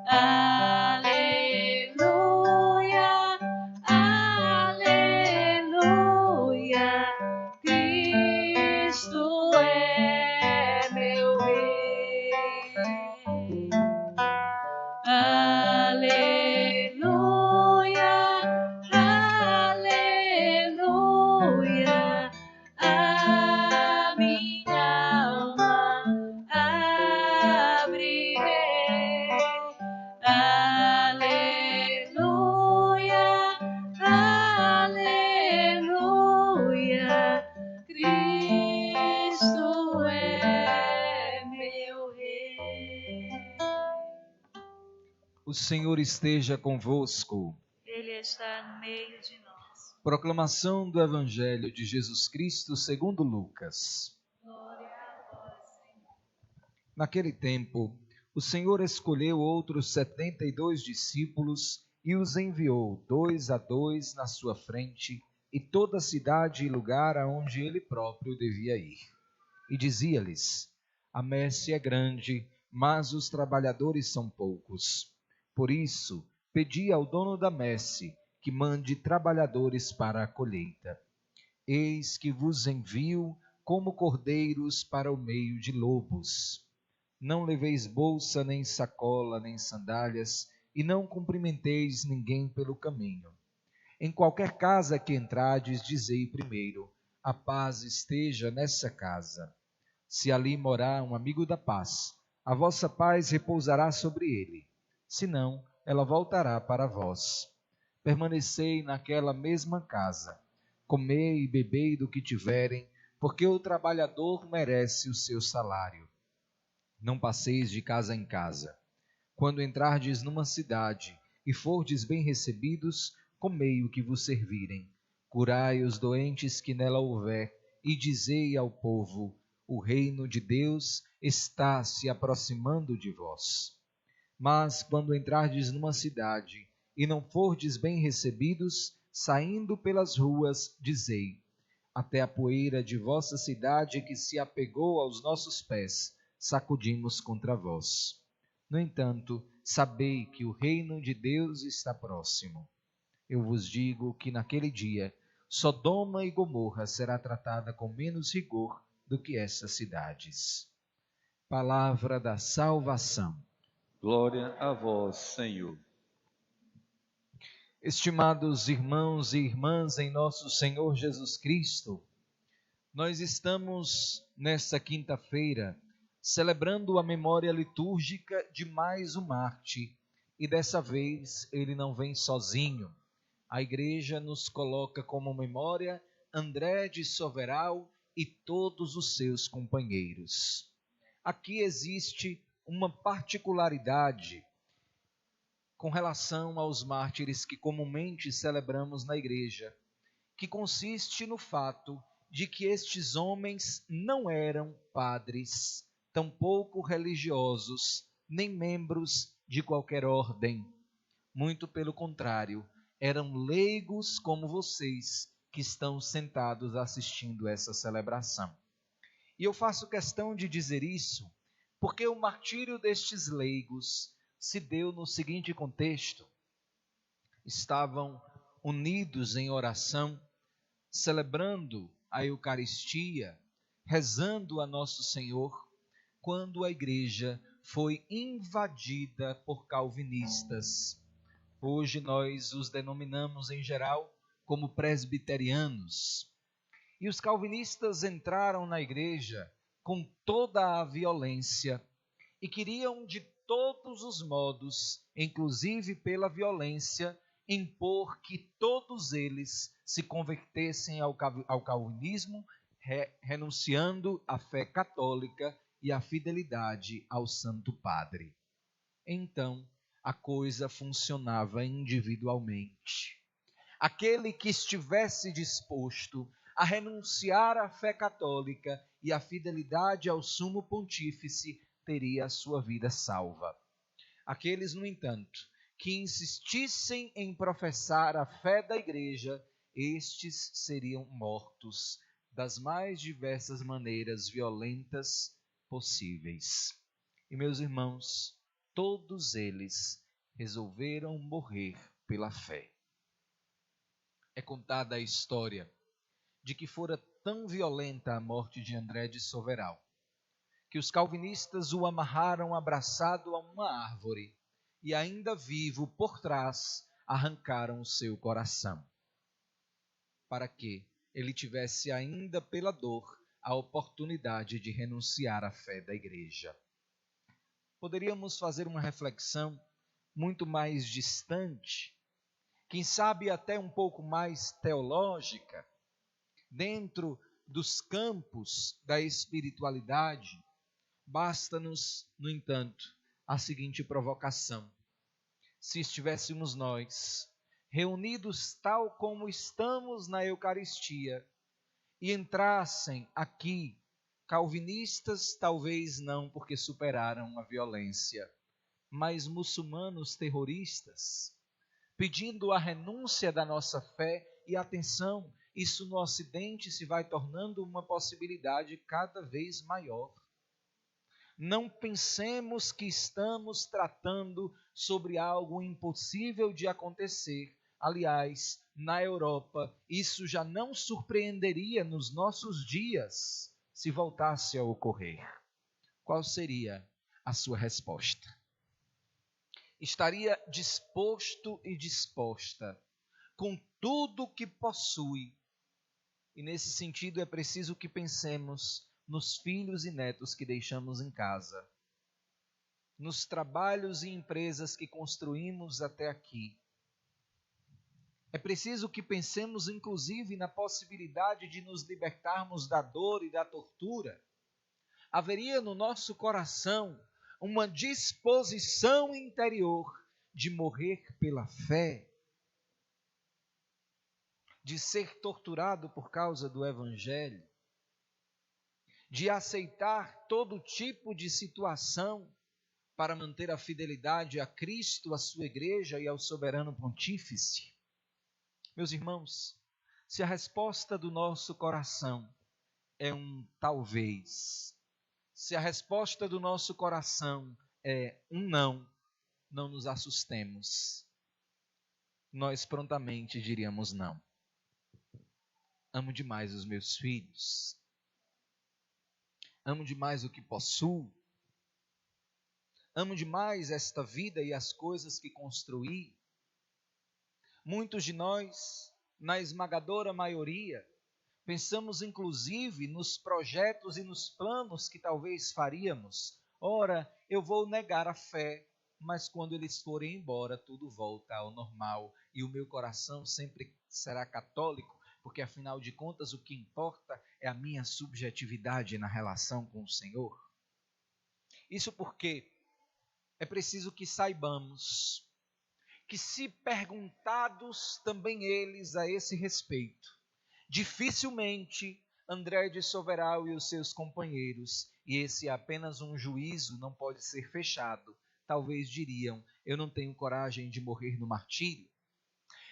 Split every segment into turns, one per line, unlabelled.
Aleluia, aleluia, Cristo é meu Rei. Aleluia, aleluia, a minha alma abre-rei. Aleluia, aleluia, Cristo é meu Rei.
O Senhor esteja convosco.
Ele está no meio de nós.
Proclamação do Evangelho de Jesus Cristo segundo Lucas.
Glória a vós, Senhor.
Naquele tempo, o Senhor escolheu outros 72 discípulos e os enviou 2 a 2 na sua frente e toda a cidade e lugar aonde ele próprio devia ir. E dizia-lhes: A messe é grande, mas os trabalhadores são poucos. Por isso, pedi ao dono da messe que mande trabalhadores para a colheita. Eis que vos envio como cordeiros para o meio de lobos. Não leveis bolsa, nem sacola, nem sandálias, e não cumprimenteis ninguém pelo caminho. Em qualquer casa que entrardes, dizei primeiro: a paz esteja nessa casa. Se ali morar um amigo da paz, a vossa paz repousará sobre ele. Se não, ela voltará para vós. Permanecei naquela mesma casa. Comei e bebei do que tiverem, porque o trabalhador merece o seu salário. Não passeis de casa em casa. Quando entrardes numa cidade e fordes bem recebidos, comei o que vos servirem. Curai os doentes que nela houver, e dizei ao povo: o reino de Deus está se aproximando de vós. Mas quando entrardes numa cidade e não fordes bem recebidos, saindo pelas ruas, dizei: até a poeira de vossa cidade que se apegou aos nossos pés, sacudimos contra vós. No entanto, sabei que o reino de Deus está próximo. Eu vos digo que naquele dia, Sodoma e Gomorra será tratada com menos rigor do que essas cidades. Palavra da salvação.
Glória a vós, Senhor.
Estimados irmãos e irmãs em nosso Senhor Jesus Cristo, nós estamos nesta quinta-feira celebrando a memória litúrgica de mais um mártir, e dessa vez ele não vem sozinho. A igreja nos coloca como memória André de Soveral e todos os seus companheiros. Aqui existe uma particularidade com relação aos mártires que comumente celebramos na igreja, que consiste no fato de que estes homens não eram padres, tampouco religiosos, nem membros de qualquer ordem. Muito pelo contrário, eram leigos como vocês que estão sentados assistindo essa celebração. E eu faço questão de dizer isso porque o martírio destes leigos se deu no seguinte contexto: estavam unidos em oração, celebrando a Eucaristia, rezando a Nosso Senhor, quando a igreja foi invadida por calvinistas. Hoje nós os denominamos em geral como presbiterianos. E os calvinistas entraram na igreja com toda a violência e queriam de todos os modos, inclusive pela violência, impor que todos eles se convertessem ao calvinismo, renunciando à fé católica e à fidelidade ao Santo Padre. Então, a coisa funcionava individualmente. Aquele que estivesse disposto a renunciar à fé católica e à fidelidade ao sumo pontífice teria a sua vida salva. Aqueles, no entanto, que insistissem em professar a fé da igreja, estes seriam mortos das mais diversas maneiras violentas possíveis. E meus irmãos, todos eles resolveram morrer pela fé. É contada a história de que fora tão violenta a morte de André de Soveral, que os calvinistas o amarraram abraçado a uma árvore e, ainda vivo por trás, arrancaram o seu coração, para que ele tivesse ainda pela dor a oportunidade de renunciar à fé da igreja. Poderíamos fazer uma reflexão muito mais distante, quem sabe até um pouco mais teológica, dentro dos campos da espiritualidade. Basta-nos, no entanto, a seguinte provocação: se estivéssemos nós reunidos tal como estamos na Eucaristia e entrassem aqui calvinistas, talvez não porque superaram a violência, mas muçulmanos terroristas, pedindo a renúncia da nossa fé, e atenção, isso no Ocidente se vai tornando uma possibilidade cada vez maior. Não pensemos que estamos tratando sobre algo impossível de acontecer. Aliás, na Europa, isso já não surpreenderia nos nossos dias se voltasse a ocorrer. Qual seria a sua resposta? Estaria disposto e disposta com tudo que possui. E nesse sentido é preciso que pensemos nos filhos e netos que deixamos em casa, nos trabalhos e empresas que construímos até aqui. É preciso que pensemos inclusive na possibilidade de nos libertarmos da dor e da tortura. Haveria no nosso coração uma disposição interior de morrer pela fé, de ser torturado por causa do Evangelho, de aceitar todo tipo de situação para manter a fidelidade a Cristo, à sua igreja e ao soberano pontífice? Meus irmãos, se a resposta do nosso coração é um talvez, se a resposta do nosso coração é um não, não nos assustemos. Nós prontamente diríamos não. Amo demais os meus filhos. Amo demais o que possuo. Amo demais esta vida e as coisas que construí. Muitos de nós, na esmagadora maioria, pensamos inclusive nos projetos e nos planos que talvez faríamos. Ora, eu vou negar a fé, mas quando eles forem embora, tudo volta ao normal e o meu coração sempre será católico, porque afinal de contas o que importa é a minha subjetividade na relação com o Senhor. Isso porque é preciso que saibamos que, se perguntados também eles a esse respeito, dificilmente André de Soveral e os seus companheiros, e esse é apenas um juízo, não pode ser fechado, talvez diriam: eu não tenho coragem de morrer no martírio.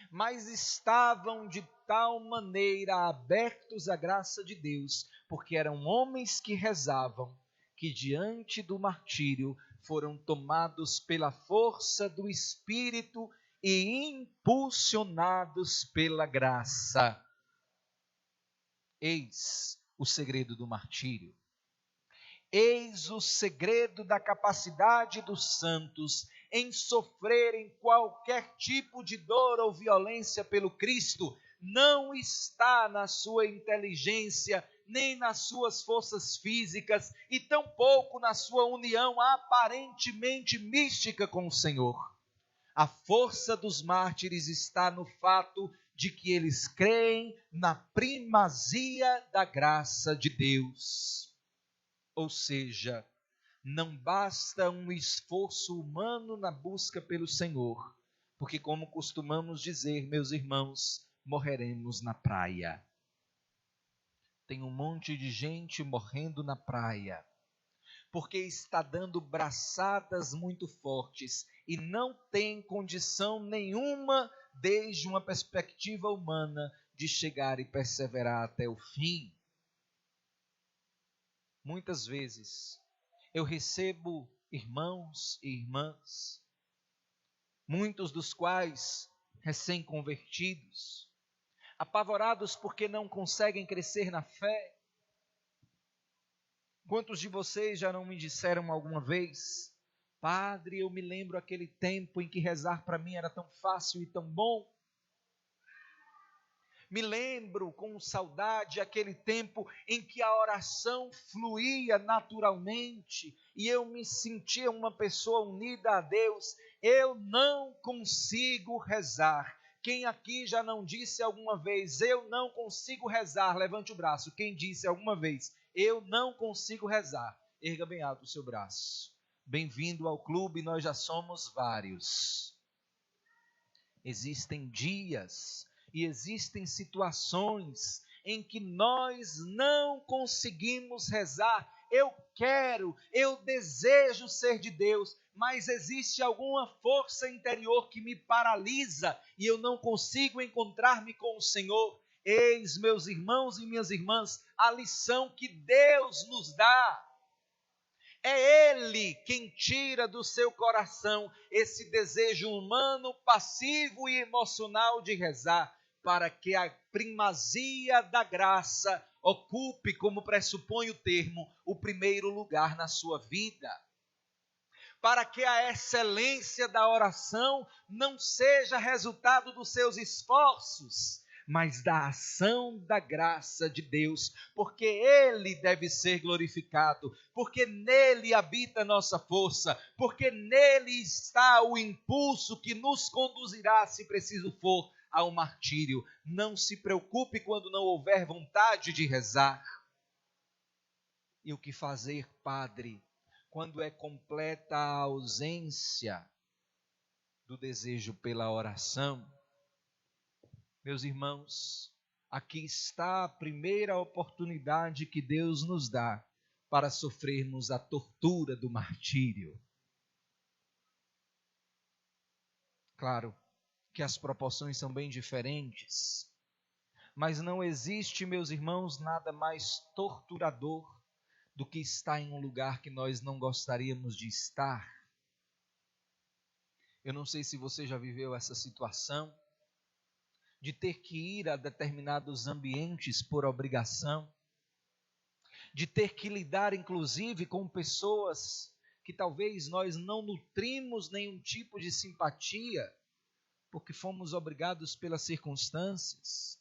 Mas estavam de tal maneira abertos à graça de Deus, porque eram homens que rezavam, que diante do martírio foram tomados pela força do Espírito e impulsionados pela graça. Eis o segredo do martírio. Eis o segredo da capacidade dos santos em sofrerem qualquer tipo de dor ou violência pelo Cristo. Não está na sua inteligência, nem nas suas forças físicas, e tampouco na sua união aparentemente mística com o Senhor. A força dos mártires está no fato de que eles creem na primazia da graça de Deus. Ou seja, não basta um esforço humano na busca pelo Senhor, porque, como costumamos dizer, meus irmãos, morreremos na praia. Tem um monte de gente morrendo na praia, porque está dando braçadas muito fortes e não tem condição nenhuma, desde uma perspectiva humana, de chegar e perseverar até o fim. Muitas vezes eu recebo irmãos e irmãs, muitos dos quais recém-convertidos, apavorados porque não conseguem crescer na fé. Quantos de vocês já não me disseram alguma vez: Padre, eu me lembro aquele tempo em que rezar para mim era tão fácil e tão bom. Me lembro com saudade aquele tempo em que a oração fluía naturalmente e eu me sentia uma pessoa unida a Deus. Eu não consigo rezar. Quem aqui já não disse alguma vez: eu não consigo rezar? Levante o braço. Quem disse alguma vez: eu não consigo rezar? Erga bem alto o seu braço. Bem-vindo ao clube, nós já somos vários. Existem dias e existem situações em que nós não conseguimos rezar. Eu desejo ser de Deus, mas existe alguma força interior que me paralisa e eu não consigo encontrar-me com o Senhor. Eis, meus irmãos e minhas irmãs, a lição que Deus nos dá. É Ele quem tira do seu coração esse desejo humano, passivo e emocional de rezar, para que a primazia da graça ocupe, como pressupõe o termo, o primeiro lugar na sua vida. Para que a excelência da oração não seja resultado dos seus esforços, mas da ação da graça de Deus, porque Ele deve ser glorificado, porque nele habita a nossa força, porque nele está o impulso que nos conduzirá, se preciso for, ao martírio. Não se preocupe quando não houver vontade de rezar. E o que fazer, Padre, quando é completa a ausência do desejo pela oração? Meus irmãos, aqui está a primeira oportunidade que Deus nos dá para sofrermos a tortura do martírio. Claro que as proporções são bem diferentes, mas não existe, meus irmãos, nada mais torturador do que estar em um lugar que nós não gostaríamos de estar. Eu não sei se você já viveu essa situação, de ter que ir a determinados ambientes por obrigação, de ter que lidar inclusive com pessoas que talvez nós não nutrimos nenhum tipo de simpatia, porque fomos obrigados pelas circunstâncias.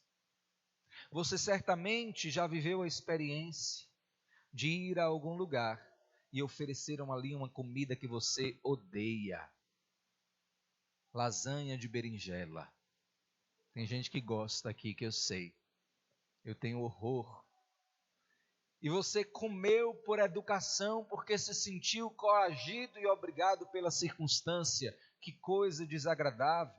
Você certamente já viveu a experiência de ir a algum lugar e ofereceram ali uma comida que você odeia. Lasanha de berinjela. Tem gente que gosta aqui, que eu sei. Eu tenho horror. E você comeu por educação, porque se sentiu coagido e obrigado pela circunstância. Que coisa desagradável.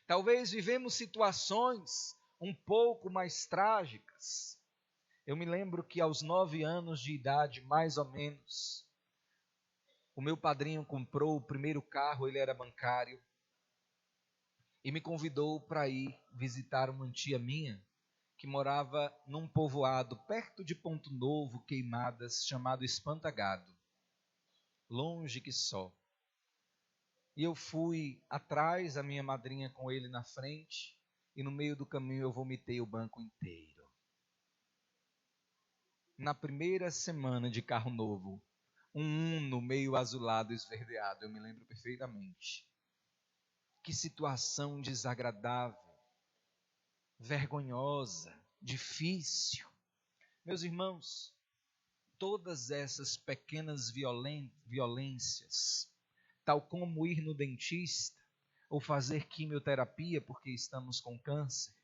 Talvez vivemos situações um pouco mais trágicas. Eu me lembro que aos 9 anos de idade, mais ou menos, o meu padrinho comprou o primeiro carro, ele era bancário, e me convidou para ir visitar uma tia minha, que morava num povoado perto de Ponto Novo, Queimadas, chamado Espantagado, longe que só. E eu fui atrás, a minha madrinha com ele na frente, e no meio do caminho eu vomitei o banco inteiro. Na primeira semana de carro novo, um Uno meio azulado, esverdeado, eu me lembro perfeitamente. Que situação desagradável, vergonhosa, difícil. Meus irmãos, todas essas pequenas violências, tal como ir no dentista ou fazer quimioterapia porque estamos com câncer,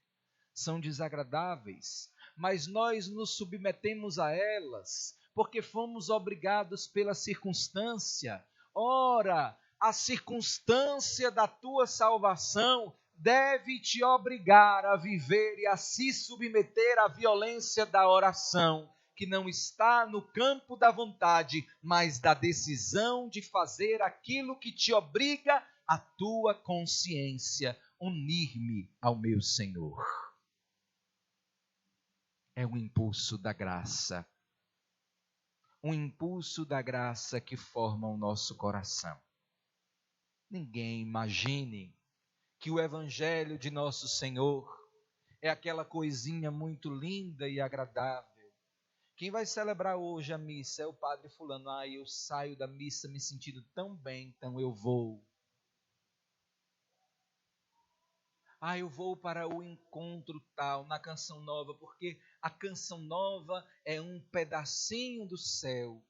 são desagradáveis, mas nós nos submetemos a elas porque fomos obrigados pela circunstância. Ora, a circunstância da tua salvação deve te obrigar a viver e a se submeter à violência da oração, que não está no campo da vontade, mas da decisão de fazer aquilo que te obriga a tua consciência, unir-me ao meu Senhor. É um impulso da graça. um impulso da graça que forma o nosso coração. Ninguém imagine que o Evangelho de nosso Senhor é aquela coisinha muito linda e agradável. Quem vai celebrar hoje a missa é o Padre fulano. Eu saio da missa me sentindo tão bem, então eu vou. Eu vou para o encontro tal, na Canção Nova, porque a Canção Nova é um pedacinho do céu.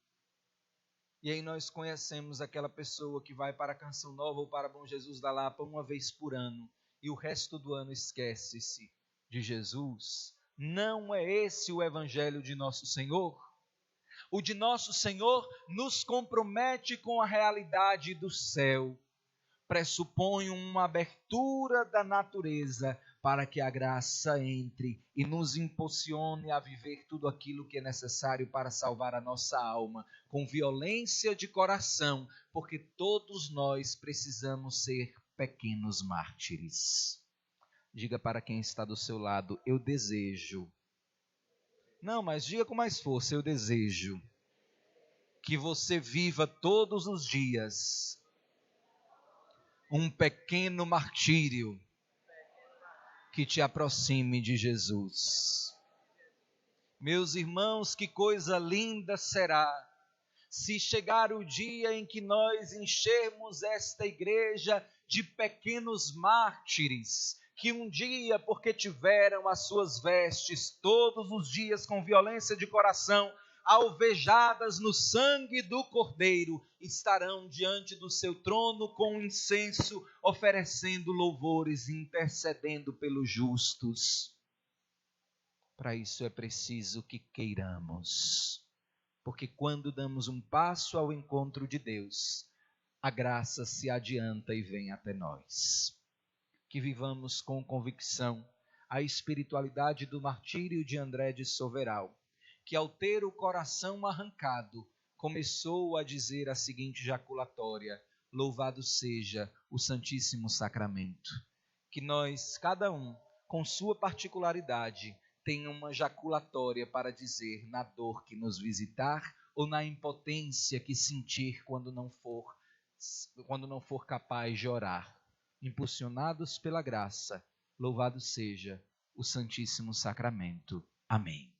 E aí nós conhecemos aquela pessoa que vai para a Canção Nova ou para Bom Jesus da Lapa uma vez por ano, e o resto do ano esquece-se de Jesus. Não é esse o Evangelho de nosso Senhor? O de nosso Senhor nos compromete com a realidade do céu. Pressupõe uma abertura da natureza para que a graça entre e nos impulsione a viver tudo aquilo que é necessário para salvar a nossa alma, com violência de coração, porque todos nós precisamos ser pequenos mártires. Diga para quem está do seu lado: eu desejo. Não, mas diga com mais força: eu desejo que você viva todos os dias um pequeno martírio que te aproxime de Jesus. Meus irmãos, que coisa linda será se chegar o dia em que nós enchermos esta igreja de pequenos mártires, que um dia, porque tiveram as suas vestes todos os dias com violência de coração, alvejadas no sangue do Cordeiro, estarão diante do seu trono com incenso, oferecendo louvores e intercedendo pelos justos. Para isso é preciso que queiramos, porque quando damos um passo ao encontro de Deus, a graça se adianta e vem até nós. Que vivamos com convicção a espiritualidade do martírio de André de Soveral, que ao ter o coração arrancado, começou a dizer a seguinte jaculatória: louvado seja o Santíssimo Sacramento. Que nós, cada um, com sua particularidade, tenha uma jaculatória para dizer na dor que nos visitar ou na impotência que sentir quando não for capaz de orar. Impulsionados pela graça, louvado seja o Santíssimo Sacramento. Amém.